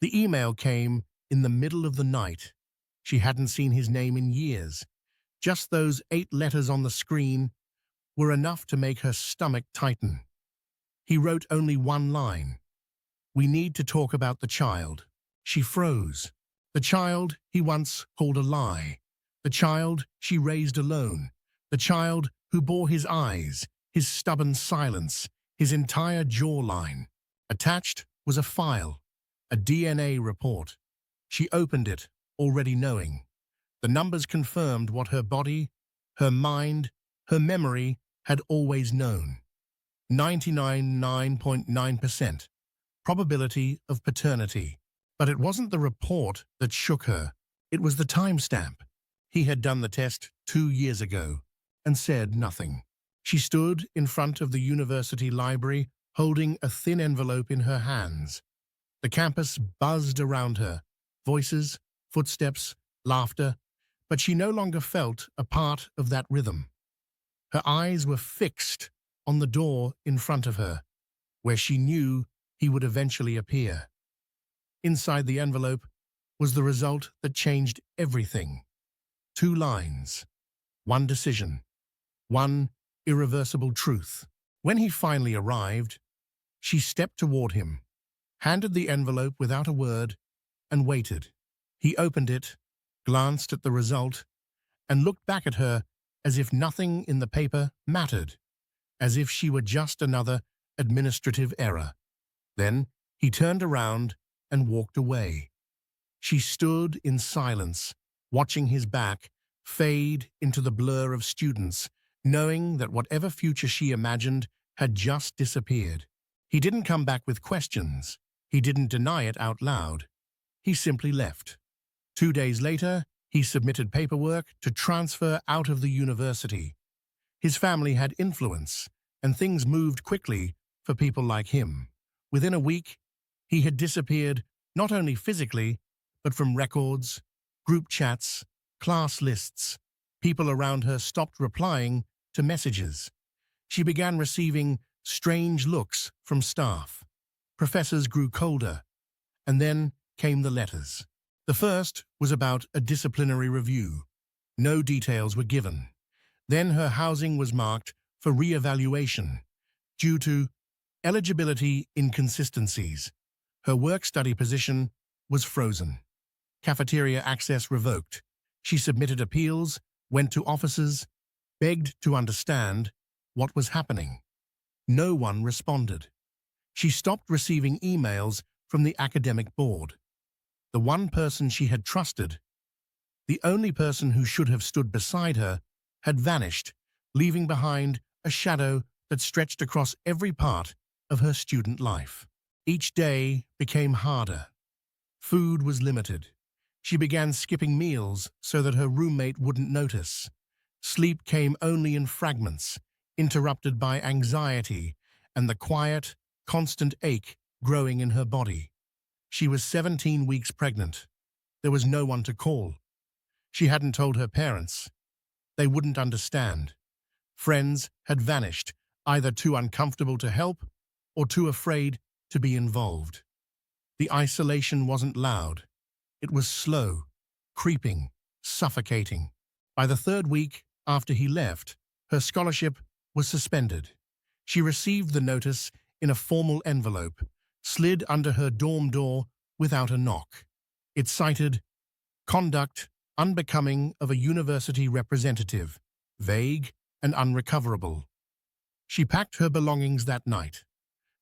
The email came in the middle of the night. She hadn't seen his name in years. Just those 8 letters on the screen were enough to make her stomach tighten. He wrote only one line. "We need to talk about the child." She froze. The child he once called a lie. The child she raised alone. The child who bore his eyes, his stubborn silence, his entire jawline. Attached was a file, a DNA report. She opened it, already knowing. The numbers confirmed what her body, her mind, her memory had always known. 99.9% probability of paternity. But it wasn't the report that shook her. It was the timestamp. He had done the test 2 years ago and said nothing. She stood in front of the university library, holding a thin envelope in her hands. The campus buzzed around her, voices, footsteps, laughter, but she no longer felt a part of that rhythm. Her eyes were fixed on the door in front of her, where she knew he would eventually appear. Inside the envelope was the result that changed everything. 2 lines, 1 decision, 1 irreversible truth. When he finally arrived, she stepped toward him, handed the envelope without a word, and waited. He opened it, glanced at the result, and looked back at her as if nothing in the paper mattered, as if she were just another administrative error. Then he turned around and walked away. She stood in silence, watching his back fade into the blur of students, knowing that whatever future she imagined had just disappeared. He didn't come back with questions. He didn't deny it out loud. He simply left. 2 days later, he submitted paperwork to transfer out of the university. His family had influence, and things moved quickly for people like him. Within a week, he had disappeared not only physically, but from records, group chats, class lists. People around her stopped replying to messages. She began receiving strange looks from staff. Professors grew colder, and then came the letters. The first was about a disciplinary review. No details were given. Then her housing was marked for re-evaluation due to eligibility inconsistencies. Her work-study position was frozen. Cafeteria access revoked. She submitted appeals, went to offices, begged to understand what was happening. No one responded. She stopped receiving emails from the academic board. The one person she had trusted, the only person who should have stood beside her, had vanished, leaving behind a shadow that stretched across every part of her student life. Each day became harder. Food was limited. She began skipping meals so that her roommate wouldn't notice. Sleep came only in fragments, interrupted by anxiety and the quiet, constant ache growing in her body. She was 17 weeks pregnant. There was no one to call. She hadn't told her parents. They wouldn't understand. Friends had vanished, either too uncomfortable to help or too afraid to be involved. The isolation wasn't loud. It was slow, creeping, suffocating. By the 3rd week after he left, her scholarship was suspended. She received the notice in a formal envelope, slid under her dorm door without a knock. It cited, "Conduct unbecoming of a university representative, vague and unrecoverable." She packed her belongings that night.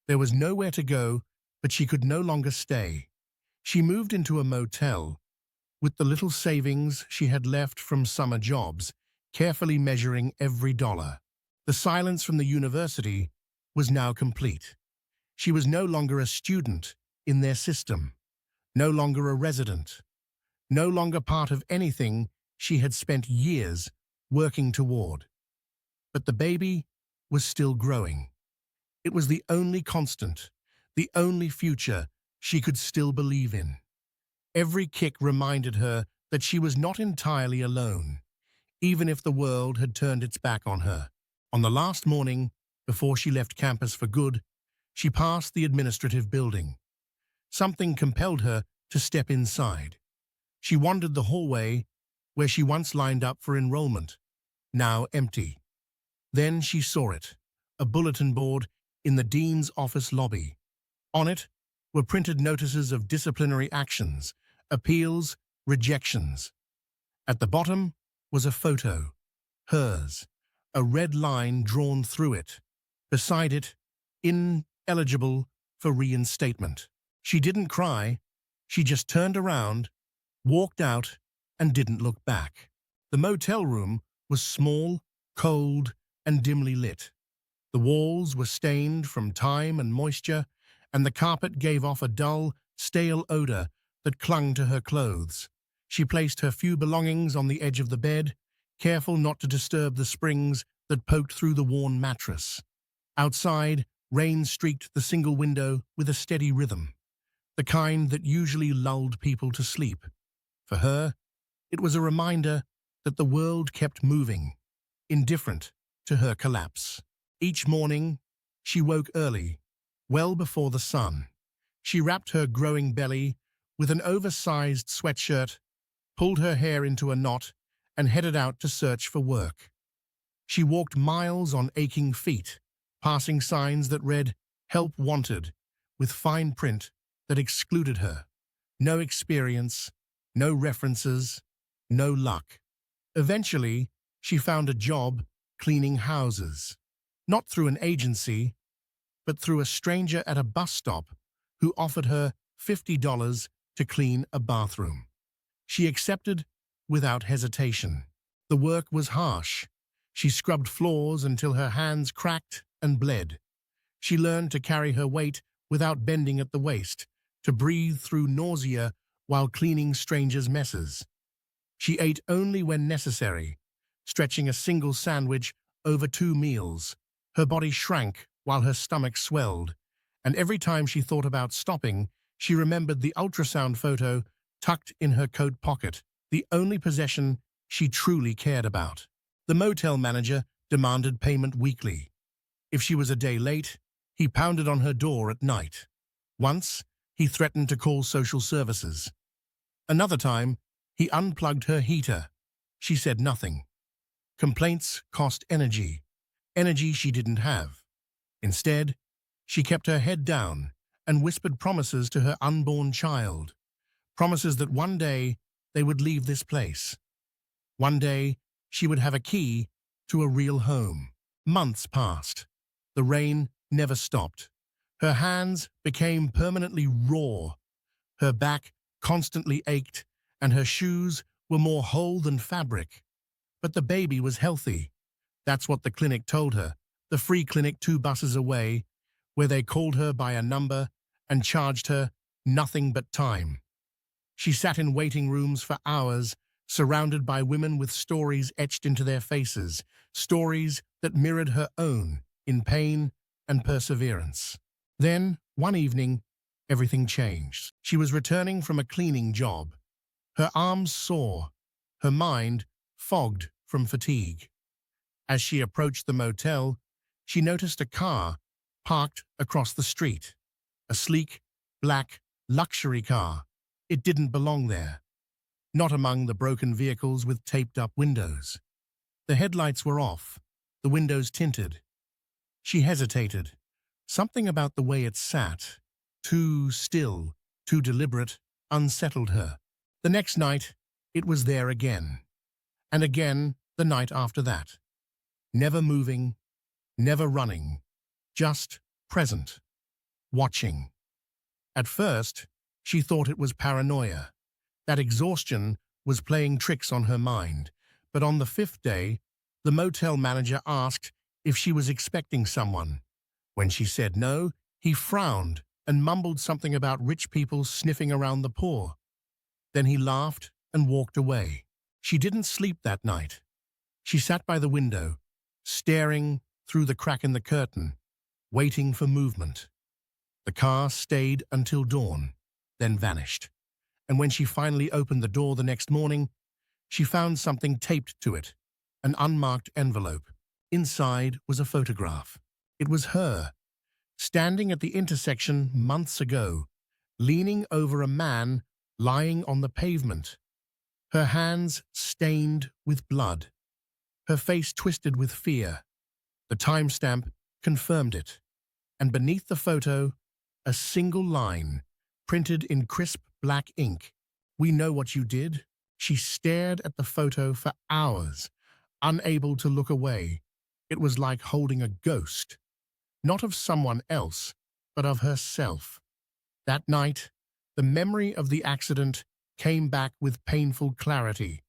There was nowhere to go, but she could no longer stay. She moved into a motel, with the little savings she had left from summer jobs, carefully measuring every dollar. The silence from the university was now complete. She was no longer a student in their system, no longer a resident, no longer part of anything she had spent years working toward. But the baby was still growing. It was the only constant, the only future she could still believe in. Every kick reminded her that she was not entirely alone, even if the world had turned its back on her. On the last morning, before she left campus for good, she passed the administrative building. Something compelled her to step inside. She wandered the hallway where she once lined up for enrollment, now empty. Then she saw it, a bulletin board in the dean's office lobby. On it were printed notices of disciplinary actions, appeals, rejections. At the bottom was a photo, hers, a red line drawn through it. Beside it, ineligible for reinstatement. She didn't cry, she just turned around, walked out, and didn't look back. The motel room was small, cold, and dimly lit. The walls were stained from time and moisture, and the carpet gave off a dull, stale odor that clung to her clothes. She placed her few belongings on the edge of the bed, careful not to disturb the springs that poked through the worn mattress. Outside, rain streaked the single window with a steady rhythm, the kind that usually lulled people to sleep. For her, it was a reminder that the world kept moving, indifferent to her collapse. Each morning, she woke early, well before the sun. She wrapped her growing belly with an oversized sweatshirt, pulled her hair into a knot, and headed out to search for work. She walked miles on aching feet, passing signs that read, "Help Wanted," with fine print that excluded her. No experience, no references, no luck. Eventually, she found a job cleaning houses. Not through an agency, but through a stranger at a bus stop who offered her $50 to clean a bathroom. She accepted without hesitation. The work was harsh. She scrubbed floors until her hands cracked and bled. She learned to carry her weight without bending at the waist, to breathe through nausea while cleaning strangers' messes. She ate only when necessary, stretching a single sandwich over 2 meals. Her body shrank while her stomach swelled, and every time she thought about stopping, she remembered the ultrasound photo tucked in her coat pocket, the only possession she truly cared about. The motel manager demanded payment weekly. If she was a day late, he pounded on her door at night. Once, he threatened to call social services. Another time, he unplugged her heater. She said nothing. Complaints cost energy, energy she didn't have. Instead, she kept her head down and whispered promises to her unborn child, promises that one day they would leave this place. One day, she would have a key to a real home. Months passed. The rain never stopped. Her hands became permanently raw. Her back constantly ached, and her shoes were more whole than fabric. But the baby was healthy. That's what the clinic told her, the free clinic 2 buses away, where they called her by a number and charged her nothing but time. She sat in waiting rooms for hours, surrounded by women with stories etched into their faces, stories that mirrored her own in pain and perseverance. Then, one evening, everything changed. She was returning from a cleaning job. Her arms sore, her mind fogged from fatigue. As she approached the motel, she noticed a car parked across the street. A sleek, black, luxury car. It didn't belong there. Not among the broken vehicles with taped-up windows. The headlights were off, the windows tinted. She hesitated. Something about the way it sat, too still, too deliberate, unsettled her. The next night, it was there again. And again the night after that. Never moving, never running, just present, watching. At first, she thought it was paranoia. That exhaustion was playing tricks on her mind. But on the 5th day, the motel manager asked if she was expecting someone. When she said no, he frowned and mumbled something about rich people sniffing around the poor. Then he laughed and walked away. She didn't sleep that night. She sat by the window, staring through the crack in the curtain, waiting for movement. The car stayed until dawn, then vanished. And when she finally opened the door the next morning, she found something taped to it, an unmarked envelope. Inside was a photograph. It was her, standing at the intersection months ago, leaning over a man lying on the pavement, her hands stained with blood, her face twisted with fear. The timestamp confirmed it, and beneath the photo, a single line, printed in crisp black ink. "We know what you did." She stared at the photo for hours, unable to look away. It was like holding a ghost, not of someone else, but of herself. That night, the memory of the accident came back with painful clarity.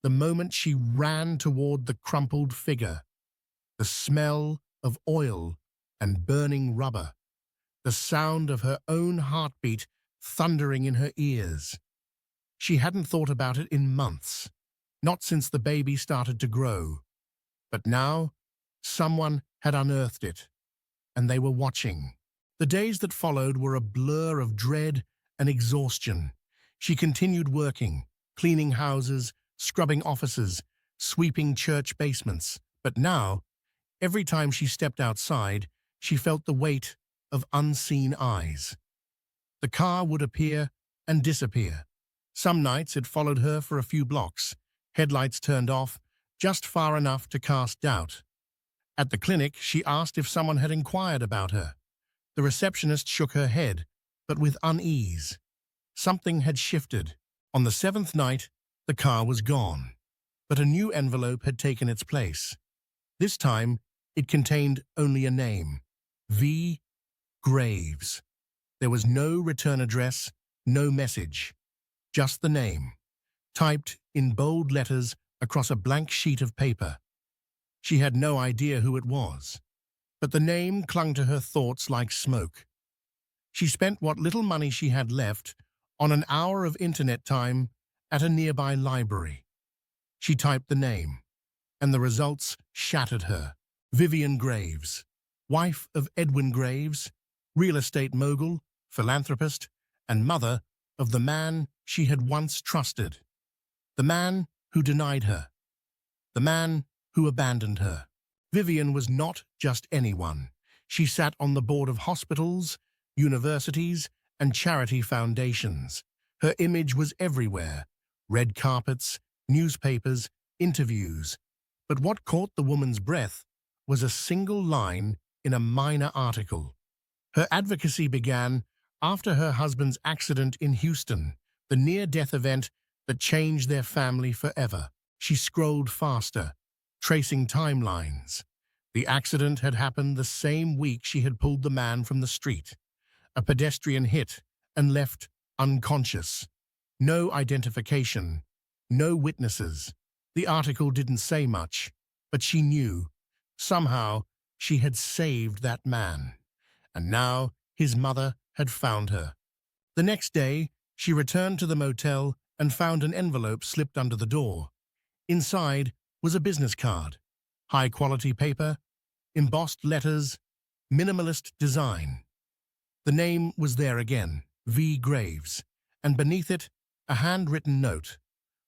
The moment she ran toward the crumpled figure, the smell of oil and burning rubber, the sound of her own heartbeat thundering in her ears. She hadn't thought about it in months, not since the baby started to grow. But now, someone had unearthed it, and they were watching. The days that followed were a blur of dread and exhaustion. She continued working, cleaning houses, scrubbing offices, sweeping church basements. But now, every time she stepped outside, she felt the weight of unseen eyes. The car would appear and disappear. Some nights it followed her for a few blocks, headlights turned off, just far enough to cast doubt. At the clinic, she asked if someone had inquired about her. The receptionist shook her head, but with unease. Something had shifted. On the seventh night, the car was gone, but a new envelope had taken its place. This time, it contained only a name: V. Graves. There was no return address, no message. Just the name, typed in bold letters across a blank sheet of paper. She had no idea who it was, but the name clung to her thoughts like smoke. She spent what little money she had left on an hour of internet time at a nearby library. She typed the name, and the results shattered her. Vivian Graves, wife of Edwin Graves, real estate mogul, philanthropist, and mother of the man she had once trusted. The man who denied her. The man who abandoned her. Vivian was not just anyone. She sat on the board of hospitals, universities, and charity foundations. Her image was everywhere: red carpets, newspapers, interviews. But what caught the woman's breath was a single line in a minor article. Her advocacy began after her husband's accident in Houston, the near-death event that changed their family forever. She scrolled faster, tracing timelines. The accident had happened the same week she had pulled the man from the street. A pedestrian hit and left unconscious. No identification, no witnesses. The article didn't say much, but she knew. Somehow, she had saved that man. And now, his mother had found her. The next day, she returned to the motel and found an envelope slipped under the door. Inside was a business card, high-quality paper, embossed letters, minimalist design. The name was there again, V. Graves, and beneath it, a handwritten note.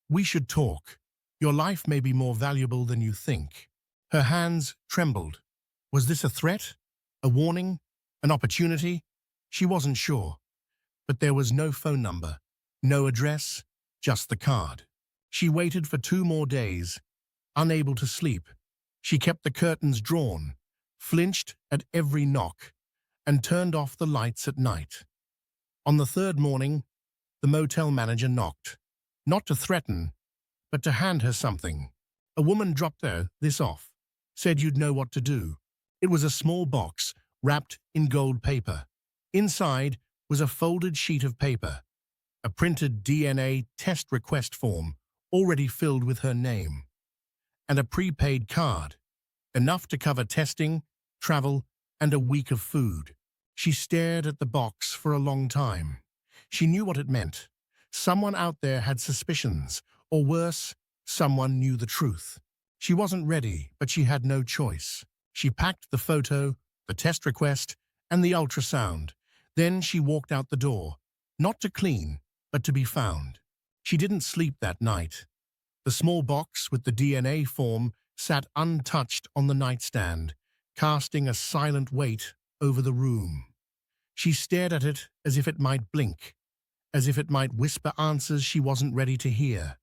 "We should talk. Your life may be more valuable than you think." Her hands trembled. Was this a threat? A warning? An opportunity? She wasn't sure. But there was no phone number, no address, just the card. She waited for 2 more days, unable to sleep. She kept the curtains drawn, flinched at every knock, and turned off the lights at night. On the 3rd morning, the motel manager knocked, not to threaten, but to hand her something. A woman dropped her this off, said you'd know what to do. It was a small box wrapped in gold paper. Inside was a folded sheet of paper, a printed DNA test request form already filled with her name, and a prepaid card, enough to cover testing, travel, and a week of food. She stared at the box for a long time. She knew what it meant. Someone out there had suspicions, or worse, someone knew the truth. She wasn't ready, but she had no choice. She packed the photo, the test request, and the ultrasound. Then she walked out the door, not to clean, but to be found. She didn't sleep that night. The small box with the DNA form sat untouched on the nightstand, casting a silent weight over the room. She stared at it as if it might blink, as if it might whisper answers she wasn't ready to hear.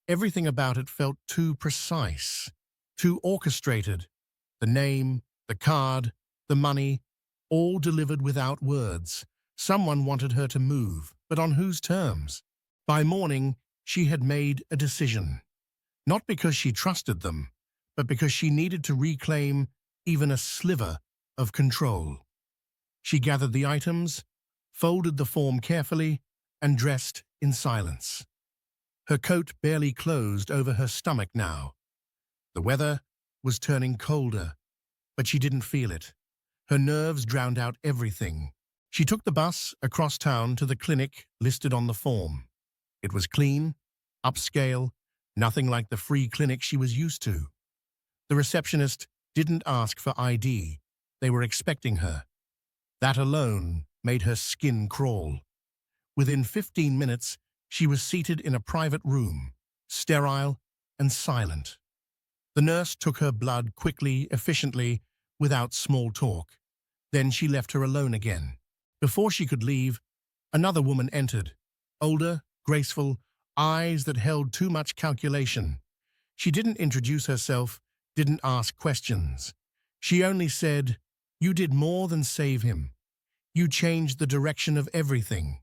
Everything about it felt too precise, too orchestrated. The name, the card, the money, all delivered without words. Someone wanted her to move, but on whose terms? By morning, she had made a decision. Not because she trusted them, but because she needed to reclaim even a sliver of control. She gathered the items, folded the form carefully, and dressed in silence. Her coat barely closed over her stomach now. The weather was turning colder, but she didn't feel it. Her nerves drowned out everything. She took the bus across town to the clinic listed on the form. It was clean, upscale, nothing like the free clinic she was used to. The receptionist didn't ask for ID. They were expecting her. That alone made her skin crawl. Within 15 minutes, she was seated in a private room, sterile and silent. The nurse took her blood quickly, efficiently, without small talk. Then she left her alone again. Before she could leave, another woman entered, older, graceful, eyes that held too much calculation. She didn't introduce herself, didn't ask questions. She only said, "You did more than save him. You changed the direction of everything."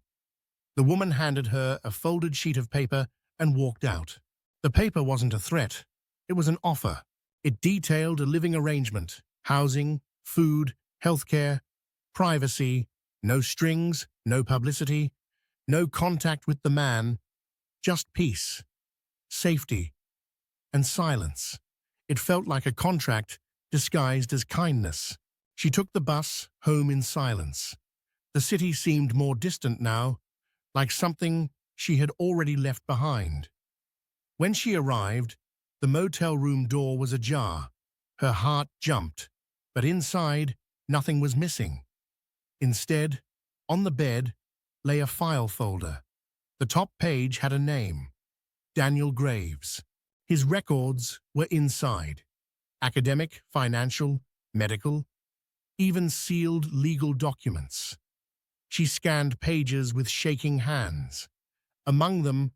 The woman handed her a folded sheet of paper and walked out. The paper wasn't a threat. It was an offer. It detailed a living arrangement, housing, food, healthcare, privacy, no strings, no publicity, no contact with the man, just peace, safety, and silence. It felt like a contract disguised as kindness. She took the bus home in silence. The city seemed more distant now, like something she had already left behind. When she arrived, the motel room door was ajar. Her heart jumped, but inside, nothing was missing. Instead, on the bed, lay a file folder. The top page had a name, Daniel Graves. His records were inside. Academic, financial, medical, even sealed legal documents. She scanned pages with shaking hands. Among them,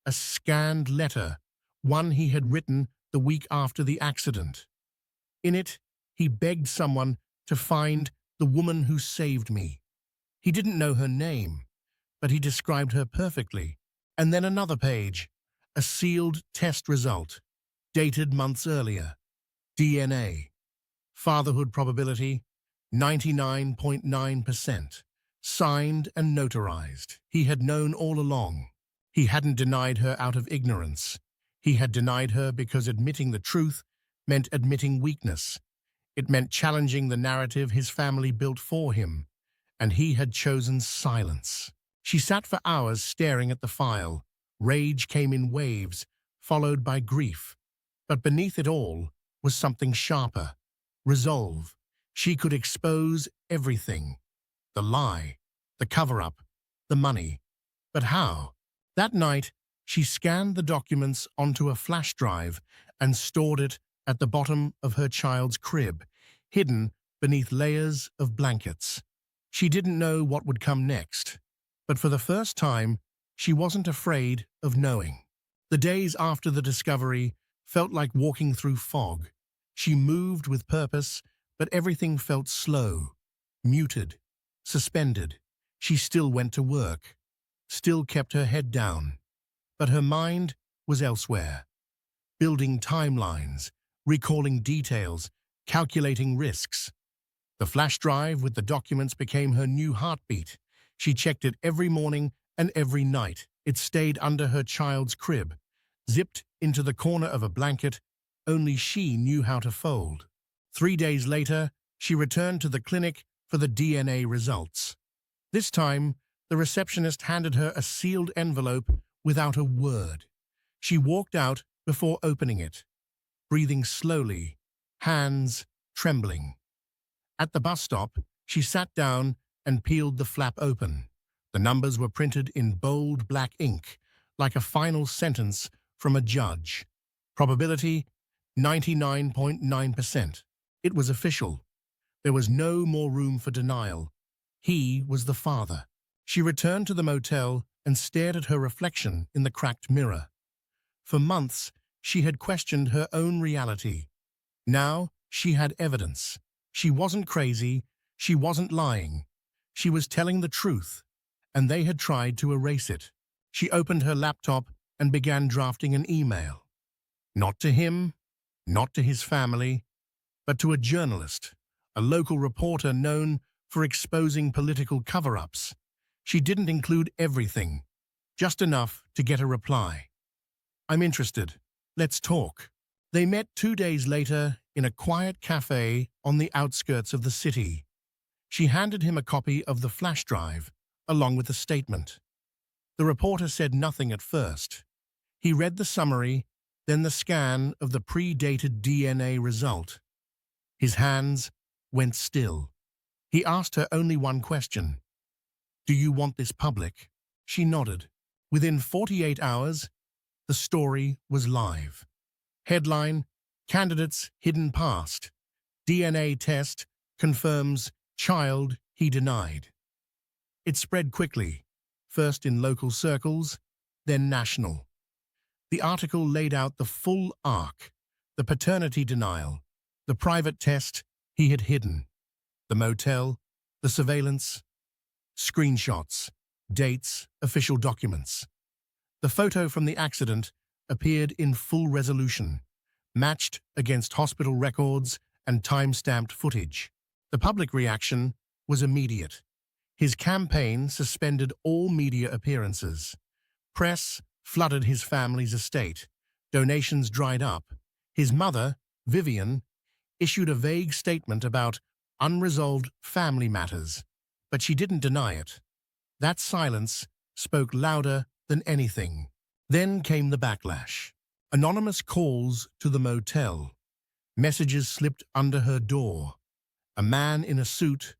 a scanned letter, one he had written the week after the accident. In it, he begged someone to find the woman who saved me. He didn't know her name, but he described her perfectly. And then another page, a sealed test result, dated months earlier. DNA. Fatherhood probability, 99.9%. Signed and notarized. He had known all along. He hadn't denied her out of ignorance. He had denied her because admitting the truth meant admitting weakness. It meant challenging the narrative his family built for him, and he had chosen silence. She sat for hours staring at the file. Rage came in waves, followed by grief. But beneath it all was something sharper. Resolve. She could expose everything. The lie, the cover-up, the money. But how? That night, she scanned the documents onto a flash drive and stored it at the bottom of her child's crib, hidden beneath layers of blankets. She didn't know what would come next, but for the first time, she wasn't afraid of knowing. The days after the discovery felt like walking through fog. She moved with purpose, but everything felt slow, muted, suspended. She still went to work, still kept her head down, but her mind was elsewhere, building timelines, recalling details, calculating risks. The flash drive with the documents became her new heartbeat. She checked it every morning and every night. It stayed under her child's crib, zipped into the corner of a blanket only she knew how to fold. 3 days later, she returned to the clinic for the DNA results. This time, the receptionist handed her a sealed envelope without a word. She walked out before opening it, breathing slowly, hands trembling. At the bus stop, she sat down and peeled the flap open. The numbers were printed in bold black ink, like a final sentence from a judge. Probability, 99.9%. It was official. There was no more room for denial. He was the father. She returned to the motel and stared at her reflection in the cracked mirror. For months, she had questioned her own reality. Now, she had evidence. She wasn't crazy. She wasn't lying. She was telling the truth, and they had tried to erase it. She opened her laptop and began drafting an email. Not to him, not to his family, but to a journalist, a local reporter known for exposing political cover-ups. She didn't include everything, just enough to get a reply. "I'm interested. Let's talk." They met 2 days later in a quiet cafe on the outskirts of the city. She handed him a copy of the flash drive, along with a statement. The reporter said nothing at first. He read the summary, then the scan of the pre-dated DNA result. His hands went still. He asked her only one question. "Do you want this public?" She nodded. Within 48 hours, the story was live. Headline: Candidate's hidden past. DNA test confirms child he denied. It spread quickly, first in local circles, then national. The article laid out the full arc: the paternity denial, the private test he had hidden, the motel, the surveillance, screenshots, dates, official documents. The photo from the accident appeared in full resolution, matched against hospital records and time-stamped footage. The public reaction was immediate. His campaign suspended all media appearances. Press flooded his family's estate. Donations dried up. His mother, Vivian, issued a vague statement about unresolved family matters, but she didn't deny it. That silence spoke louder than anything. Then came the backlash. Anonymous calls to the motel. Messages slipped under her door. A man in a suit,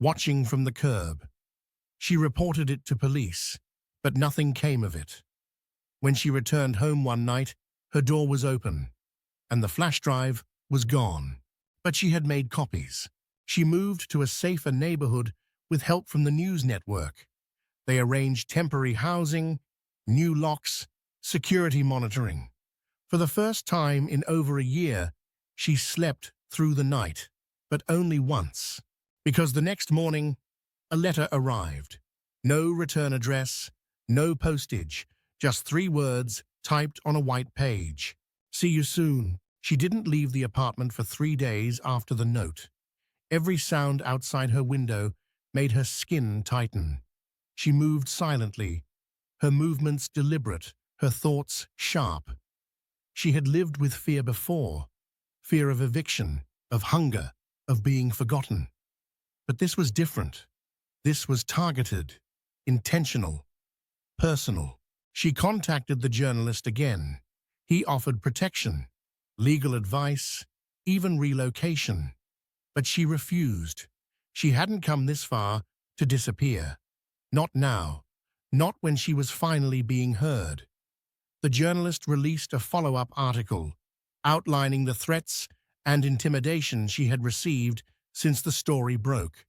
watching from the curb. She reported it to police, but nothing came of it. When she returned home one night, her door was open, and the flash drive was gone. But she had made copies. She moved to a safer neighborhood with help from the news network. They arranged temporary housing, new locks, security monitoring. For the first time in over a year, she slept through the night, but only once. Because the next morning, a letter arrived. No return address, no postage, just 3 words typed on a white page. "See you soon." She didn't leave the apartment for 3 days after the note. Every sound outside her window made her skin tighten. She moved silently, her movements deliberate, her thoughts sharp. She had lived with fear before, fear of eviction, of hunger, of being forgotten. But this was different. This was targeted, intentional, personal. She contacted the journalist again. He offered protection, legal advice, even relocation. But she refused. She hadn't come this far to disappear. Not now. Not when she was finally being heard. The journalist released a follow-up article, outlining the threats and intimidation she had received since the story broke.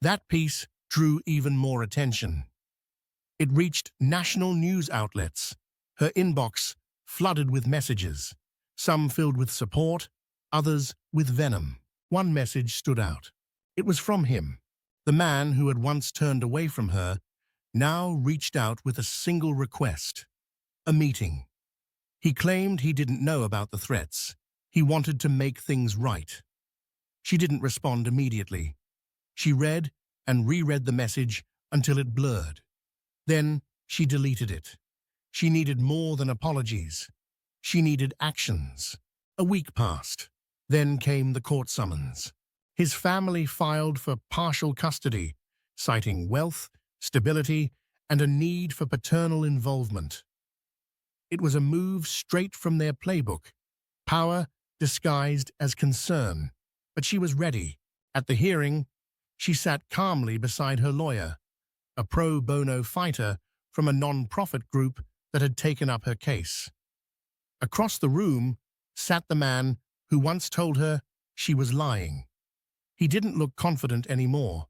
That piece drew even more attention. It reached national news outlets, her inbox flooded with messages, some filled with support, others with venom. One message stood out. It was from him. The man who had once turned away from her now reached out with a single request: a meeting. He claimed he didn't know about the threats. He wanted to make things right. She didn't respond immediately. She read and reread the message until it blurred. Then she deleted it. She needed more than apologies. She needed actions. A week passed. Then came the court summons. His family filed for partial custody, citing wealth, stability, and a need for paternal involvement. It was a move straight from their playbook, power disguised as concern. But she was ready. At the hearing, she sat calmly beside her lawyer, a pro bono fighter from a non-profit group that had taken up her case. Across the room sat the man who once told her she was lying. He didn't look confident anymore.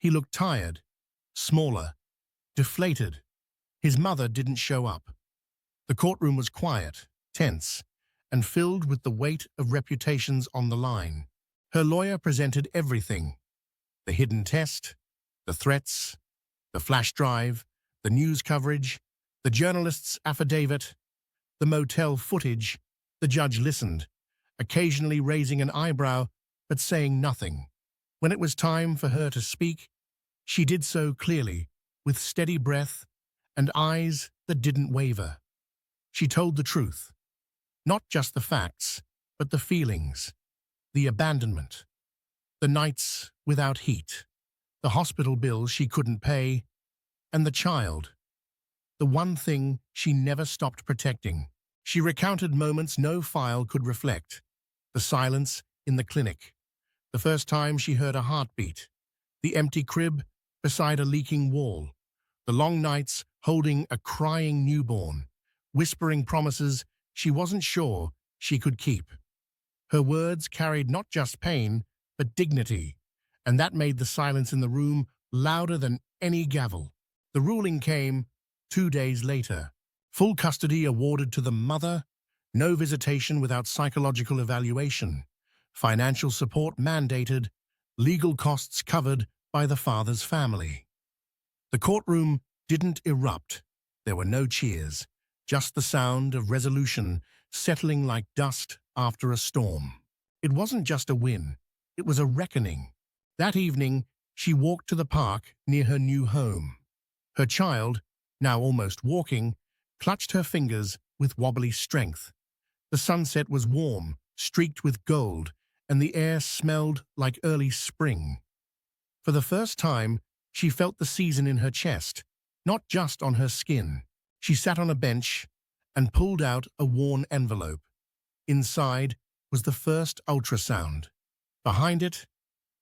He looked tired, smaller, deflated. His mother didn't show up. The courtroom was quiet, tense, and filled with the weight of reputations on the line. Her lawyer presented everything: the hidden test, the threats, the flash drive, the news coverage, the journalist's affidavit, the motel footage. The judge listened, occasionally raising an eyebrow but saying nothing. When it was time for her to speak, she did so clearly, with steady breath and eyes that didn't waver. She told the truth, not just the facts, but the feelings, the abandonment, the nights without heat, the hospital bills she couldn't pay, and the child, the one thing she never stopped protecting. She recounted moments no file could reflect: the silence in the clinic, the first time she heard a heartbeat, the empty crib beside a leaking wall, the long nights holding a crying newborn, whispering promises she wasn't sure she could keep. Her words carried not just pain, but dignity, and that made the silence in the room louder than any gavel. The ruling came 2 days later. Full custody awarded to the mother, no visitation without psychological evaluation, financial support mandated, legal costs covered by the father's family. The courtroom didn't erupt. There were no cheers, just the sound of resolution settling like dust after a storm. It wasn't just a win, it was a reckoning. That evening, she walked to the park near her new home. Her child, now almost walking, clutched her fingers with wobbly strength. The sunset was warm, streaked with gold, and the air smelled like early spring. For the first time, she felt the season in her chest, not just on her skin. She sat on a bench and pulled out a worn envelope. Inside was the first ultrasound. Behind it,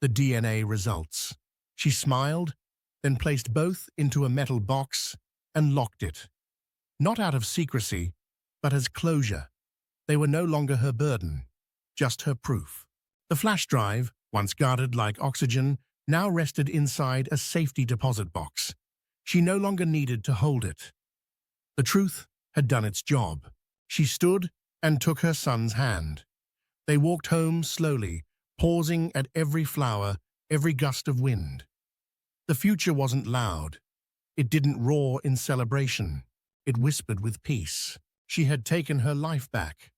the DNA results. She smiled, then placed both into a metal box and locked it. Not out of secrecy, but as closure. They were no longer her burden, just her proof. The flash drive, once guarded like oxygen, now rested inside a safety deposit box. She no longer needed to hold it. The truth had done its job. She stood and took her son's hand. They walked home slowly, pausing at every flower, every gust of wind. The future wasn't loud. It didn't roar in celebration. It whispered with peace. She had taken her life back.